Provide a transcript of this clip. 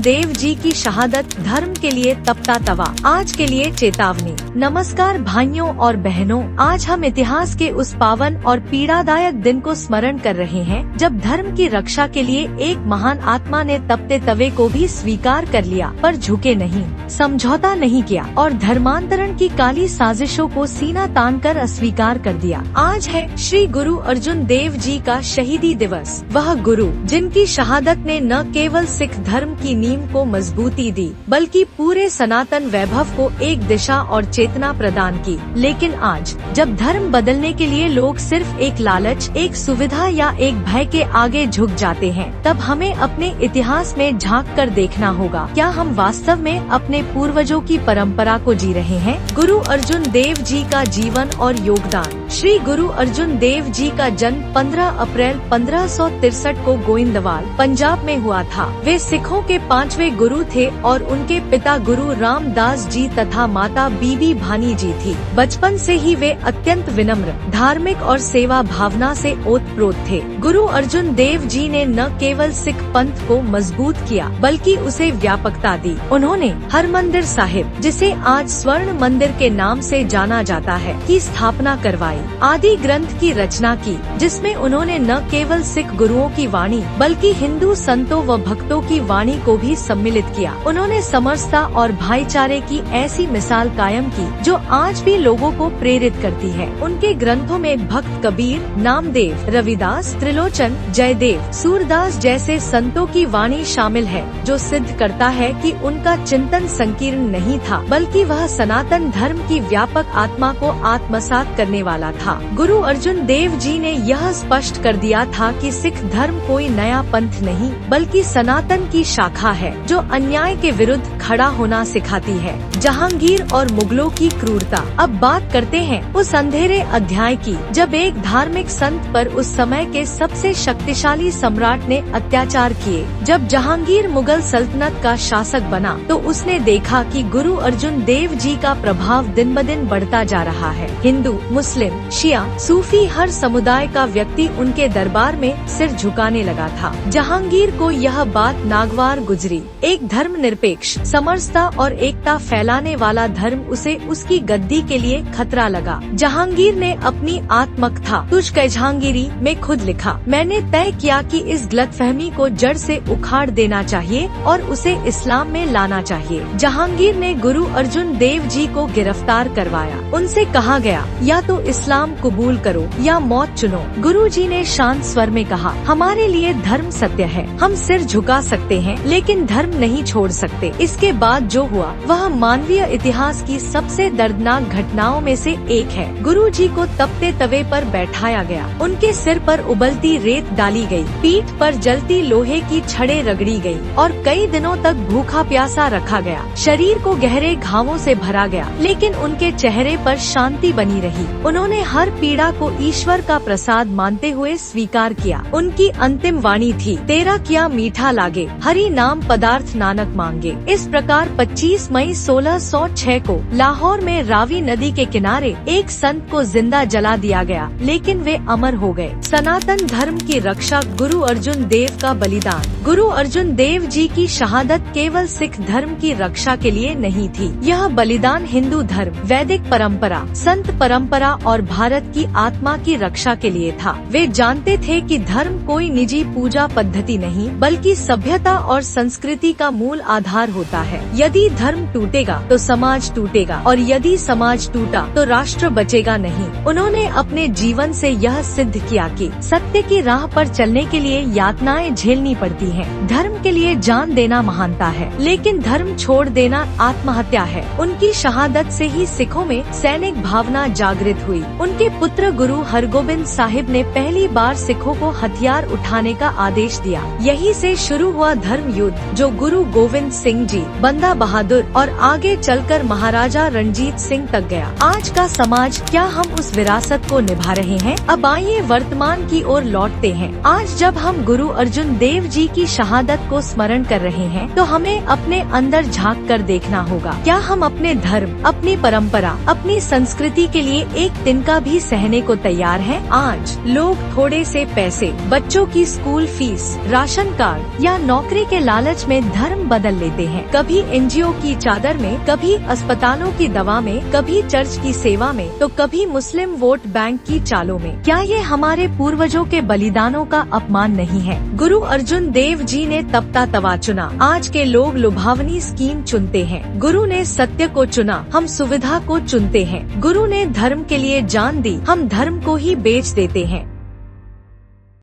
देव जी की शहादत धर्म के लिए तपता तवा, आज के लिए चेतावनी। नमस्कार भाइयों और बहनों, आज हम इतिहास के उस पावन और पीड़ादायक दिन को स्मरण कर रहे हैं जब धर्म की रक्षा के लिए एक महान आत्मा ने तपते तवे को भी स्वीकार कर लिया, पर झुके नहीं, समझौता नहीं किया और धर्मांतरण की काली साजिशों को सीना तान कर अस्वीकार कर दिया। आज है श्री गुरु अर्जुन देव जी का शहीदी दिवस। वह गुरु जिनकी शहादत ने न केवल सिख धर्म की नींव को मजबूती दी, बल्कि पूरे सनातन वैभव को एक दिशा और चेतना प्रदान की। लेकिन आज जब धर्म बदलने के लिए लोग सिर्फ एक लालच, एक सुविधा या एक भय के आगे झुक जाते हैं, तब हमें अपने इतिहास में झांक कर देखना होगा, क्या हम वास्तव में अपने पूर्वजों की परंपरा को जी रहे हैं। गुरु अर्जुन देव जी का जीवन और योगदान। श्री गुरु अर्जुन देव जी का जन्म 15 अप्रैल 1563 को गोइंदवाल, पंजाब में हुआ था। वे सिखों के 5वें गुरु थे और उनके पिता गुरु रामदास जी तथा माता बीबी भानी जी थी। बचपन से ही वे अत्यंत विनम्र, धार्मिक और सेवा भावना से ओतप्रोत थे। गुरु अर्जुन देव जी ने न केवल सिख पंथ को मजबूत किया, बल्कि उसे व्यापकता दी। उन्होंने हरमंदिर साहिब, जिसे आज स्वर्ण मंदिर के नाम से जाना जाता है, की स्थापना करवाई। आदि ग्रंथ की रचना की, जिसमें उन्होंने न केवल सिख गुरुओं की वाणी, बल्कि हिंदू संतों व भक्तों की वाणी को भी सम्मिलित किया। उन्होंने समरसता और भाईचारे की ऐसी मिसाल कायम की, जो आज भी लोगों को प्रेरित करती है। उनके ग्रंथों में भक्त कबीर, नामदेव, रविदास, त्रिलोचन, जयदेव, सूरदास जैसे संतों की वाणी शामिल है, जो सिद्ध करता है कि उनका चिंतन संकीर्ण नहीं था, बल्कि वह सनातन धर्म की व्यापक आत्मा को आत्मसात करने वाला था। गुरु अर्जुन देव जी ने यह स्पष्ट कर दिया था कि सिख धर्म कोई नया पंथ नहीं, बल्कि सनातन की शाखा है, जो अन्याय के विरुद्ध खड़ा होना सिखाती है। जहांगीर और मुगलों की क्रूरता। अब बात करते हैं उस अंधेरे अध्याय की, जब एक धार्मिक संत पर उस समय के सबसे शक्तिशाली सम्राट ने अत्याचार किए। जब जहांगीर मुगल सल्तनत का शासक बना, तो उसने देखा कि गुरु अर्जुन देव जी का प्रभाव दिन ब दिन बढ़ता जा रहा है। हिंदू, मुस्लिम, शिया, सूफी, हर समुदाय का व्यक्ति उनके दरबार में सिर झुकाने लगा था। जहांगीर को यह बात नागवार गुजरी। एक धर्मनिरपेक्ष, समरसता और एकता फैलाने वाला धर्म उसे उसकी गद्दी के लिए खतरा लगा। जहांगीर ने अपनी आत्मकथा तुझ कै जहांगीरी में खुद लिखा, मैंने तय किया कि इस गलतफहमी को जड़ से उखाड़ देना चाहिए और उसे इस्लाम में लाना चाहिए। जहांगीर ने गुरु अर्जुन देव जी को गिरफ्तार करवाया। उनसे कहा गया, या तो इस्लाम कबूल करो या मौत चुनो। गुरु जी ने शांत स्वर में कहा, हमारे लिए धर्म सत्य है, हम सिर झुका सकते हैं, लेकिन धर्म नहीं छोड़ सकते। इसके बाद जो हुआ वह मानवीय इतिहास की सबसे दर्दनाक घटनाओं में से एक है। गुरु जी को तपते तवे पर बैठाया गया, उनके सिर पर उबलती रेत डाली गई, पीठ पर जलती लोहे की छड़ें रगड़ी गई और कई दिनों तक भूखा प्यासा रखा गया। शरीर को गहरे घावों से भरा गया, लेकिन उनके चेहरे पर शांति बनी रही। उन्होंने हर पीड़ा को ईश्वर का प्रसाद मानते हुए स्वीकार किया। उनकी अंतिम वाणी थी, तेरा किया मीठा लागे, हरि नाम पदार्थ नानक मांगे। इस प्रकार 25 मई 1606 को लाहौर में रावी नदी के किनारे एक संत को जिंदा जला दिया गया, लेकिन वे अमर हो गए। सनातन धर्म की रक्षा, गुरु अर्जुन देव का बलिदान। गुरु अर्जुन देव जी की शहादत केवल सिख धर्म की रक्षा के लिए नहीं थी, यह बलिदान हिंदू धर्म, वैदिक परंपरा, संत परंपरा और भारत की आत्मा की रक्षा के लिए था। वे जानते थे कि धर्म कोई निजी पूजा पद्धति नहीं, बल्कि सभ्यता और संस्कृति का मूल आधार होता है। यदि धर्म टूटेगा तो समाज टूटेगा, और यदि समाज टूटा तो राष्ट्र बचेगा नहीं। उन्होंने अपने जीवन से यह सिद्ध किया कि सत्य की राह पर चलने के लिए यातनाएं झेलनी पड़ती हैं। धर्म के लिए जान देना महानता है, लेकिन धर्म छोड़ देना आत्महत्या है। उनकी शहादत से ही सिखों में सैनिक भावना जागृत हुई। उनके पुत्र गुरु हरगोबिंद साहिब ने पहली बार सिखों को हथियार उठाने का आदेश दिया। यही से शुरू हुआ धर्म युद्ध, जो गुरु गोविंद सिंह जी, बंदा बहादुर और आगे चलकर महाराजा रणजीत सिंह तक गया। आज का समाज, क्या हम उस विरासत को निभा रहे हैं? अब आइए वर्तमान की ओर लौटते हैं। आज जब हम गुरु अर्जुन देव जी की शहादत को स्मरण कर रहे हैं, तो हमें अपने अंदर झांक कर देखना होगा, क्या हम अपने धर्म, अपनी परंपरा, अपनी संस्कृति के लिए एक तिनका उनका भी सहने को तैयार हैं। आज लोग थोड़े से पैसे, बच्चों की स्कूल फीस, राशन कार्ड या नौकरी के लालच में धर्म बदल लेते हैं। कभी एनजीओ की चादर में, कभी अस्पतालों की दवा में, कभी चर्च की सेवा में, तो कभी मुस्लिम वोट बैंक की चालों में। क्या ये हमारे पूर्वजों के बलिदानों का अपमान नहीं है? गुरु अर्जुन देव जी ने तपता तवा चुना, आज के लोग लुभावनी स्कीम चुनते हैं। गुरु ने सत्य को चुना, हम सुविधा को चुनते हैं। गुरु ने धर्म के लिए जान दी, हम धर्म को ही बेच देते हैं।